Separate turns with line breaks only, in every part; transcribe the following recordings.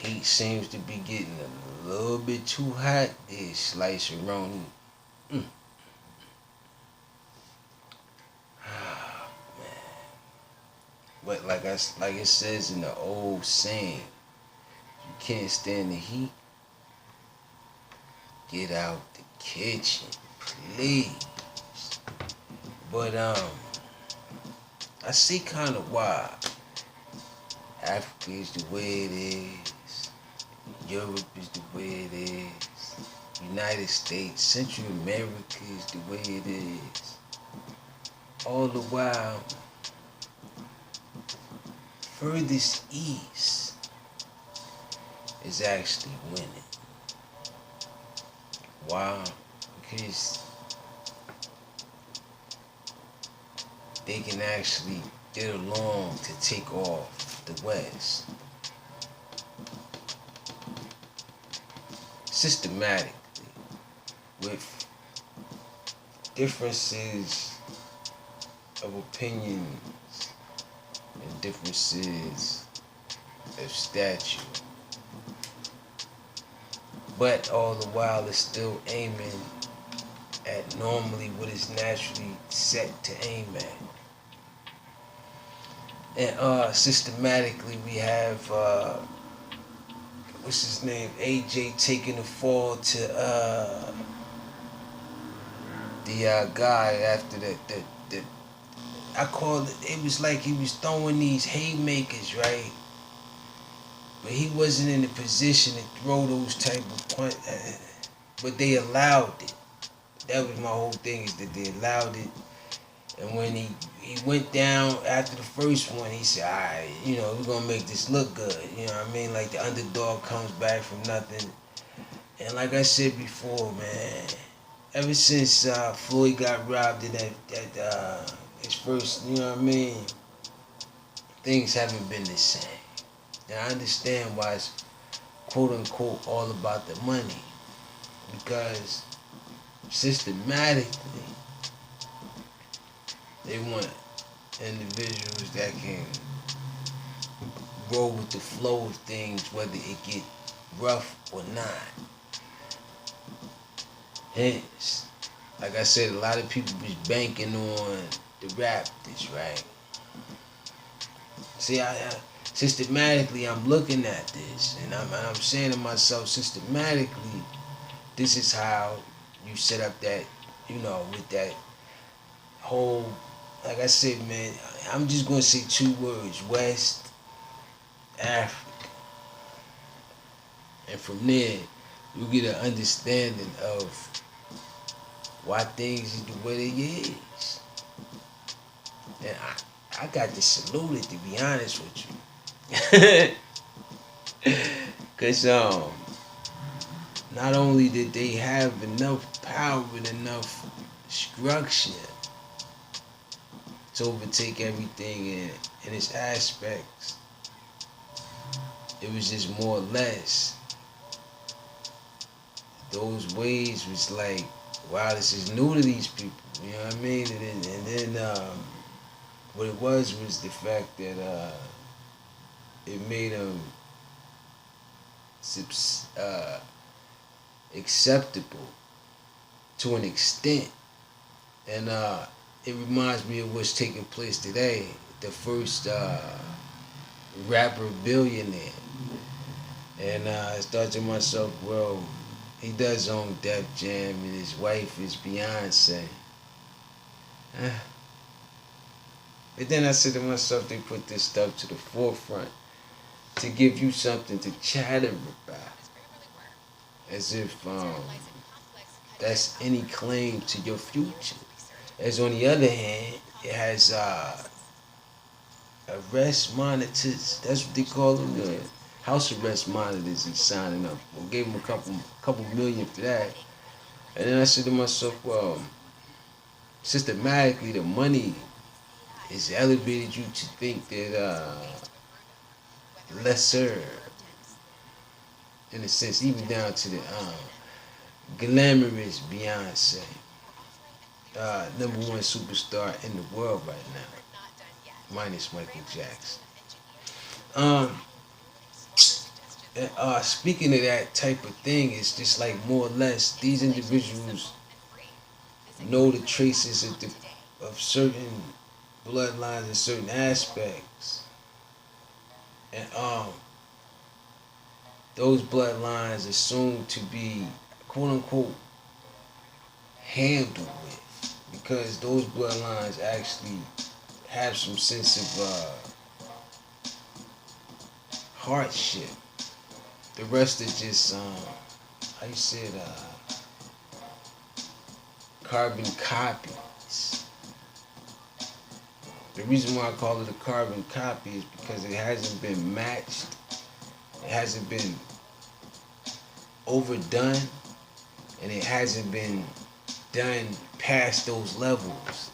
heat seems to be getting a little bit too hot. Is slice Roni. Mm. But like it says in the old saying, you can't stand the heat. Get out the kitchen, please. But I see kind of why Africa is the way it is. Europe is the way it is. United States, Central America is the way it is. All the while, furthest east is actually winning. Why? Because they can actually get along to take off the West systematically with differences of opinions and differences of stature. But all the while it's still aiming at normally what is naturally set to aim at. And systematically we have what's his name? AJ taking the fall to the guy after that I call it was like he was throwing these haymakers, right? But he wasn't in a position to throw those type of punch. But they allowed it. That was my whole thing, is that they allowed it. And when he went down after the first one, he said, alright, we're going to make this look good. You know what I mean? Like the underdog comes back from nothing. And like I said before, man, ever since Floyd got robbed in that his first, you know what I mean, things haven't been the same. And I understand why it's quote unquote all about the money. Because systematically, they want individuals that can roll with the flow of things, whether it get rough or not. Hence, like I said, a lot of people was banking on the Raptors, right? See, I systematically, I'm looking at this, and I'm saying to myself, systematically, this is how you set up that, with that whole, like I said, man, I'm just gonna say two words: West Africa, and from there, you get an understanding of why things is the way they is. And I got to salute it, to be honest with you. Cause not only did they have enough power and enough structure to overtake everything in its aspects, it was just more or less those ways was like, wow, this is new to these people. You know what I mean? And then what it was the fact that it made them acceptable to an extent. And it reminds me of what's taking place today. The first rapper billionaire. And I thought to myself, well, he does own Def Jam and his wife is Beyonce. But then I said to myself, they put this stuff to the forefront to give you something to chatter about. As if that's any claim to your future. As on the other hand, it has arrest monitors. That's what they call them, the house arrest monitors. He's signing up. We gave him a couple million for that. And then I said to myself, well, systematically the money has elevated you to think that lesser, in a sense, even down to the glamorous Beyonce, #1 superstar in the world right now, minus Michael Jackson. And, speaking of that type of thing, it's just like more or less these individuals know the traces of certain bloodlines and certain aspects, and those bloodlines assumed to be quote unquote handled with, because those bloodlines actually have some sense of hardship. The rest is just how you said carbon copies. The reason why I call it a carbon copy is because it hasn't been matched, it hasn't been overdone, and it hasn't been done past those levels.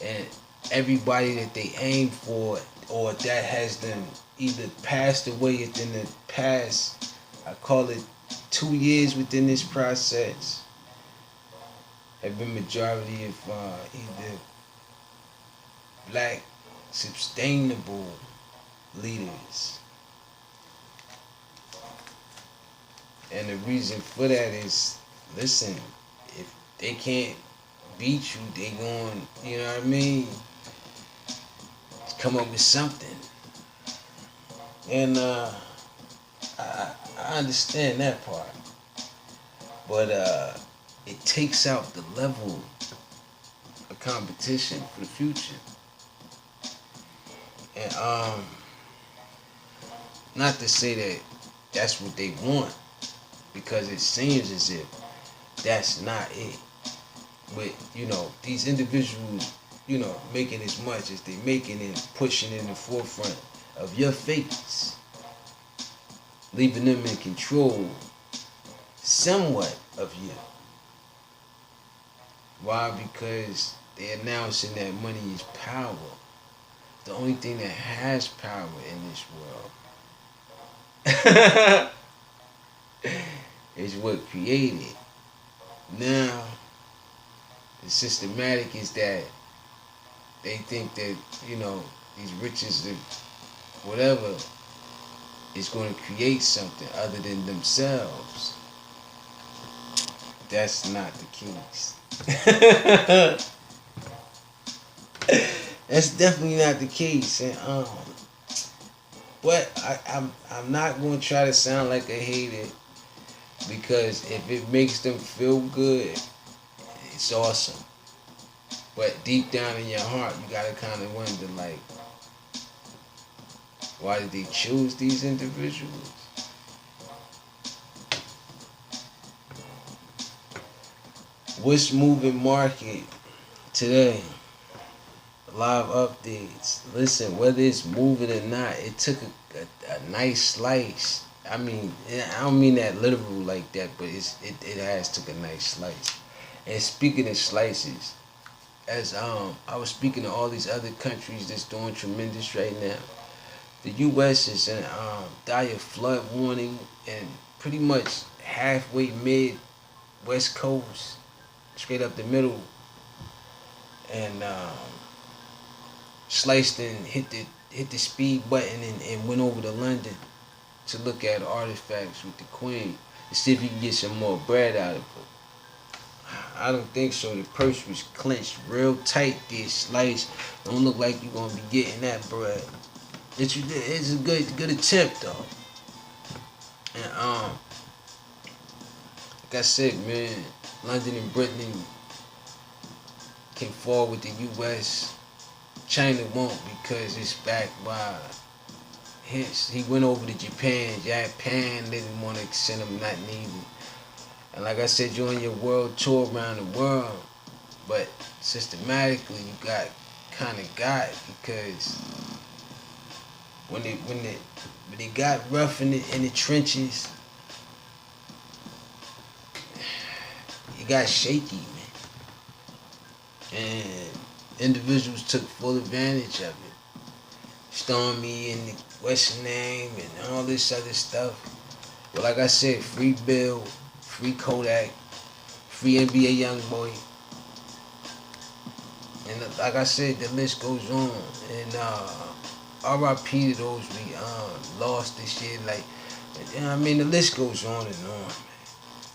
And everybody that they aim for, or that has them either passed away within the past, I call it 2 years within this process, have been majority of either black sustainable leaders. And the reason for that is, listen, if they can't beat you, they going, you know what I mean, come up with something. And I understand that part. But it takes out the level of competition for the future. And not to say that that's what they want, because it seems as if that's not it. With, you know, these individuals, you know, making as much as they making and pushing in the forefront of your face, leaving them in control somewhat of you. Why? Because they're announcing that money is power. The only thing that has power in this world is what created. Now, the systematic is that they think that, you know, these riches, whatever, is going to create something other than themselves. That's not the case. That's definitely not the case. And but I'm not going to try to sound like a hater, because if it makes them feel good, it's awesome. But deep down in your heart, you gotta kind of wonder, like, why did they choose these individuals? What's moving market today? Live updates. Listen, whether it's moving or not, it took a nice slice. I mean, I don't mean that literal like that, but it has took a nice slice. And speaking of slices, as I was speaking to all these other countries that's doing tremendous right now, the U.S. is in dire flood warning, and pretty much halfway mid West Coast, straight up the middle, and sliced and hit the speed button and went over to London to look at artifacts with the Queen to see if you can get some more bread out of it. I don't think so. The purse was clenched real tight. This slice don't look like you're gonna be getting that bread. It's a good attempt though. And like I said, man, London and Britain can fall with the U.S. China won't, because it's backed by. Hence, he went over to Japan. Japan didn't want to send him not needed. And like I said, you're on your world tour around the world, but systematically you got because when they got rough in the trenches, it got shaky, man. And individuals took full advantage of it. Stormy and the what's her name and all this other stuff. But like I said, free Bill, free Kodak, free NBA Youngboy. And like I said, the list goes on. And R.I.P. to those we lost this year. Like And, I mean, the list goes on and on, man.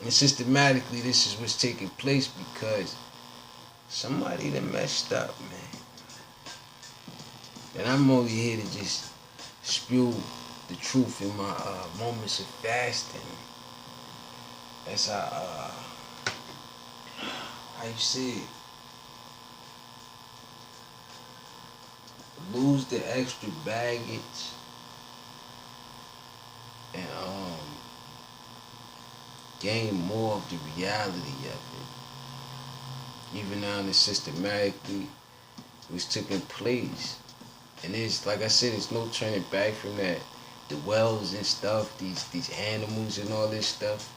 And systematically, this is what's taking place because somebody done messed up, man. And I'm over here to just spew the truth in my moments of fasting. As I, how you say it, lose the extra baggage and gain more of the reality of it. Even now, it's systematically was taking place. And it's like I said, there's no turning back from that. The wells and stuff, these animals and all this stuff.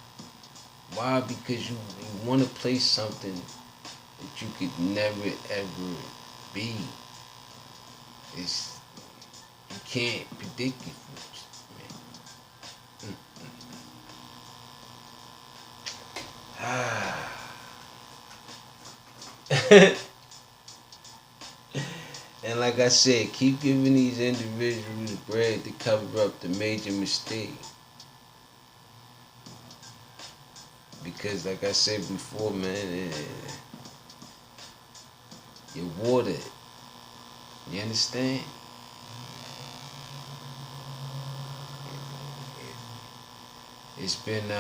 Why? Because you want to place something that you could never ever be. It's you can't predict it, man. And like I said, keep giving these individuals the bread to cover up the major mistake. Because like I said before, man, you're watered. You understand? It's been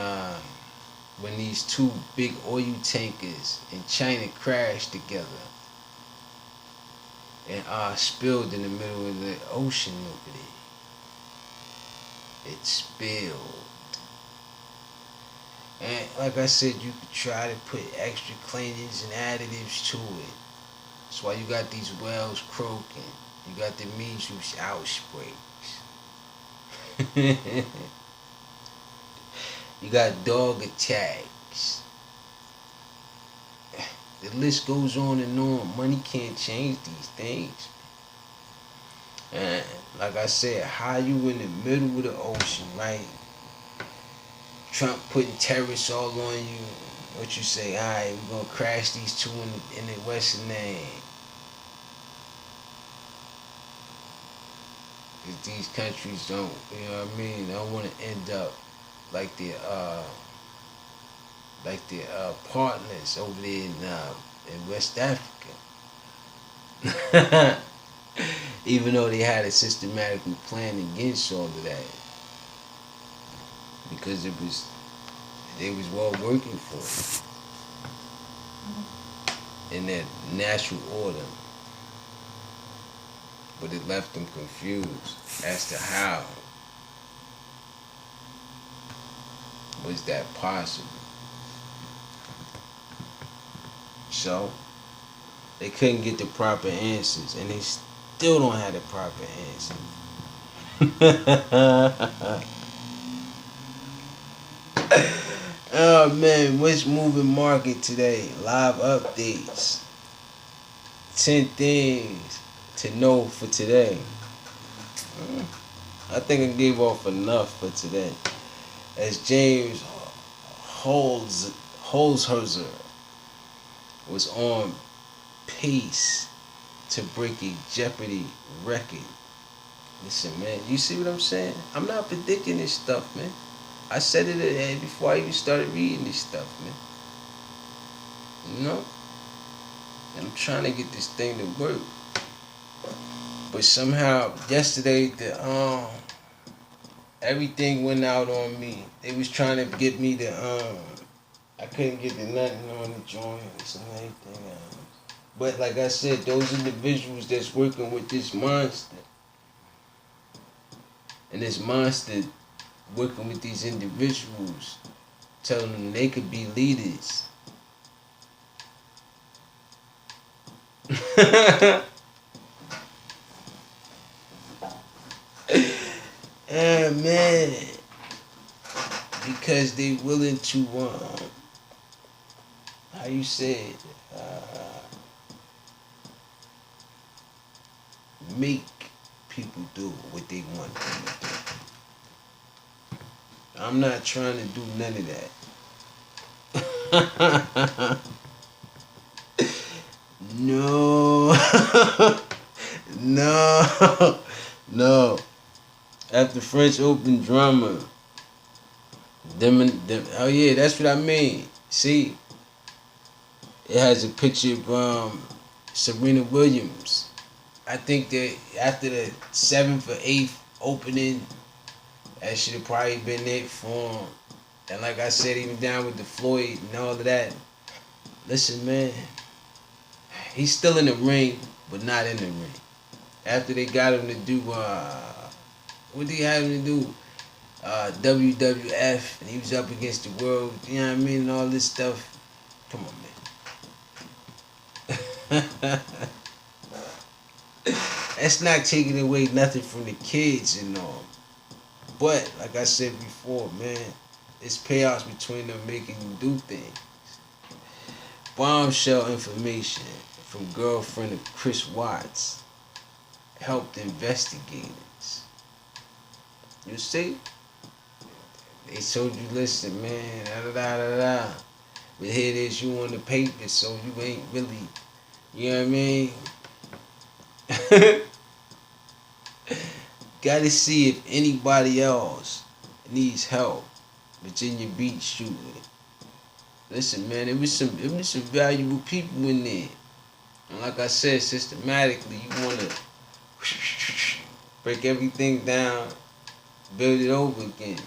when these two big oil tankers in China crashed together and spilled in the middle of the ocean over there. It spilled. And like I said, you could try to put extra cleaners and additives to it. That's why you got these whales croaking. You got the measles outbreaks. You got dog attacks. The list goes on and on. Money can't change these things. And like I said, how you in the middle of the ocean, right? Trump putting terrorists all on you. What you say? All right, we're gonna crash these two in the Western land. If these countries don't, you know what I mean? They don't want to end up like their partners over there in West Africa. Even though they had a systematically plan against all of that. Because they was well working for it in that natural order. But it left them confused as to how was that possible. So they couldn't get the proper answers, and they still don't have the proper answers. Oh man, what's moving market today? Live updates. 10 things to know for today. I think I gave off enough for today. As James Holzhauser was on pace to break a Jeopardy record. Listen, man, you see what I'm saying? I'm not predicting this stuff, man. I said it before I even started reading this stuff, man. You know? And I'm trying to get this thing to work. But somehow, yesterday, everything went out on me. They was trying to get me to, I couldn't get the nothing on the joints and everything else. But like I said, those individuals that's working with this monster, and this monster working with these individuals, telling them they could be leaders. Man, because they willing to, how you say it, make people do what they want them to do. I'm not trying to do none of that. No. No. No. After French Open drama, Them, oh yeah, that's what I mean. See, it has a picture of Serena Williams. I think that after the seventh or eighth opening, that should have probably been it for him. And like I said, even down with the Floyd and all of that. Listen, man, he's still in the ring, but not in the ring. After they got him to do, what did he have him to do? WWF, and he was up against the world, you know what I mean, and all this stuff. Come on, man. That's not taking away nothing from the kids and all. But, like I said before, man, it's payouts between them making you do things. Bombshell information from girlfriend of Chris Watts helped investigators. You see? They told you, listen, man, da da da da da. But here it is, you on the paper, so you ain't really, you know what I mean? Gotta see if anybody else needs help. Virginia Beach shooting. Listen, man, it was some valuable people in there. And like I said, systematically, you wanna break everything down, build it over again,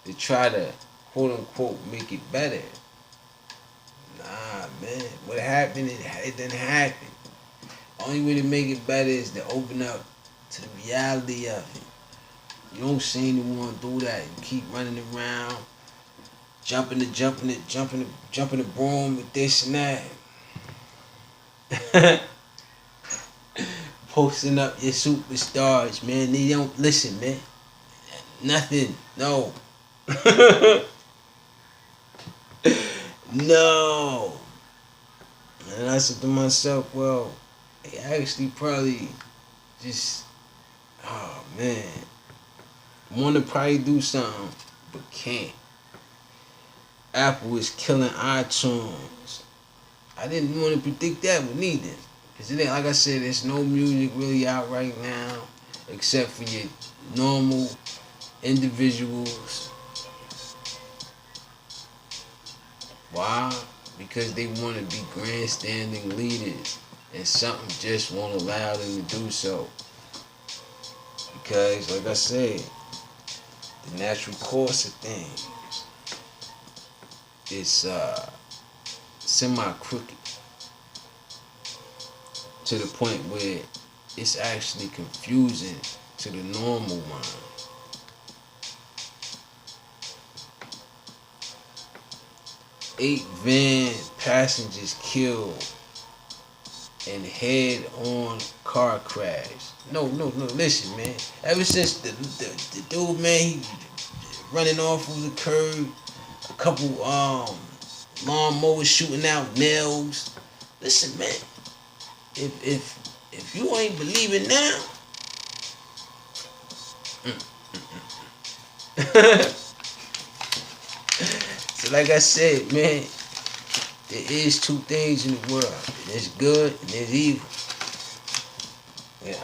to try to quote unquote make it better. Nah, man, what happened? It didn't happen. Only way to make it better is to open up to the reality of it. You don't seem to want to do that. You keep running around, jumping the broom with this and that. Posting up your superstars, man. They don't listen, man. Nothing. No. No. And I said to myself, well, they actually probably just, oh man, want to probably do something, but can't. Apple is killing iTunes. I didn't want to predict that one either. Because it ain't, like I said, there's no music really out right now, except for your normal individuals. Why? Because they want to be grandstanding leaders, and something just won't allow them to do so. Because, like I said, the natural course of things is semi-crooked to the point where it's actually confusing to the normal mind. 8 van passengers killed in head-on car crash. No, listen, man. Ever since the dude, man, he running off of the curb, a couple lawnmowers shooting out nails. Listen, man, if you ain't believing now, so like I said, man, there is 2 things in the world. There's good and there's evil. And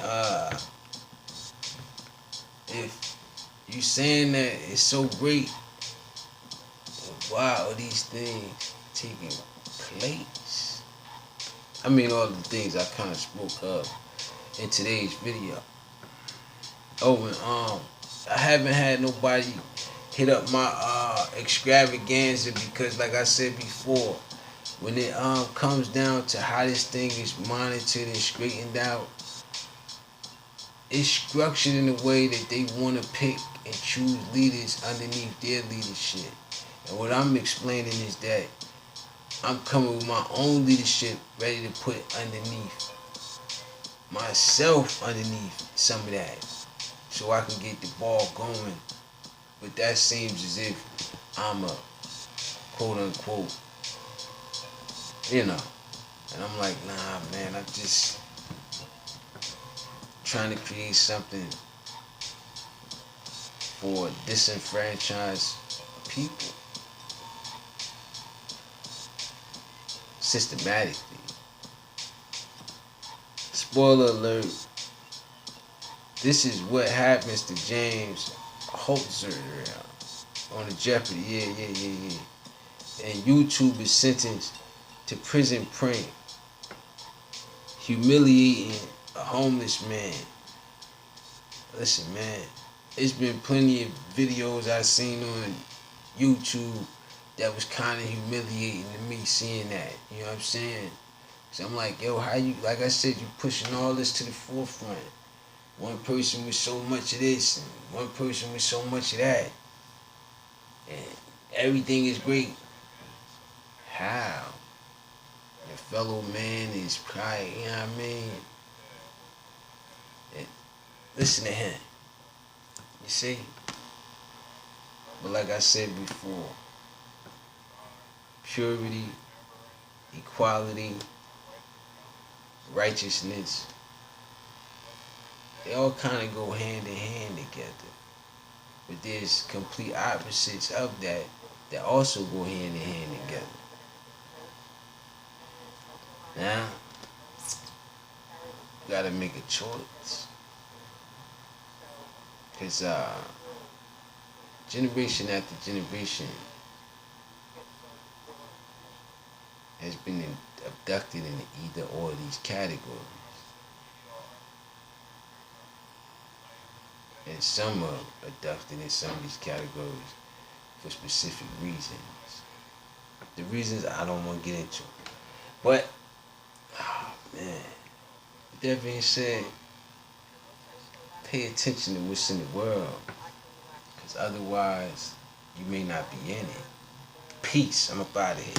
if you saying that it's so great, why are these things taking place? I mean, all the things I kind of spoke of in today's video. Oh, and I haven't had nobody hit up my extravaganza because, like I said before, when it comes down to how this thing is monitored and straightened out, it's structured in a way that they want to pick and choose leaders underneath their leadership. And what I'm explaining is that I'm coming with my own leadership ready to put underneath myself, underneath some of that, so I can get the ball going. But that seems as if I'm a quote unquote, you know. And I'm like, nah, man, I'm just trying to create something for disenfranchised people. Systematically. Spoiler alert. This is what happens to James Holzer. On the Jeopardy, yeah. And YouTube is sentenced to prison praying, humiliating a homeless man. Listen, man, it's been plenty of videos I've seen on YouTube that was kind of humiliating to me seeing that. You know what I'm saying? So I'm like, yo, how you, like I said, you pushing all this to the forefront. One person with so much of this, and one person with so much of that. And everything is great. How? Your fellow man is probably, you know what I mean? And listen to him. You see? But like I said before, purity, equality, righteousness, they all kind of go hand in hand together. But there's complete opposites of that also go hand in hand together. Now, you gotta make a choice. Because generation after generation has been abducted in either or of these categories. And some are abducted in some of these categories for specific reasons. The reasons I don't want to get into. But, oh man, with that being said, pay attention to what's in the world. Because otherwise, you may not be in it. Peace. I'm up out of here.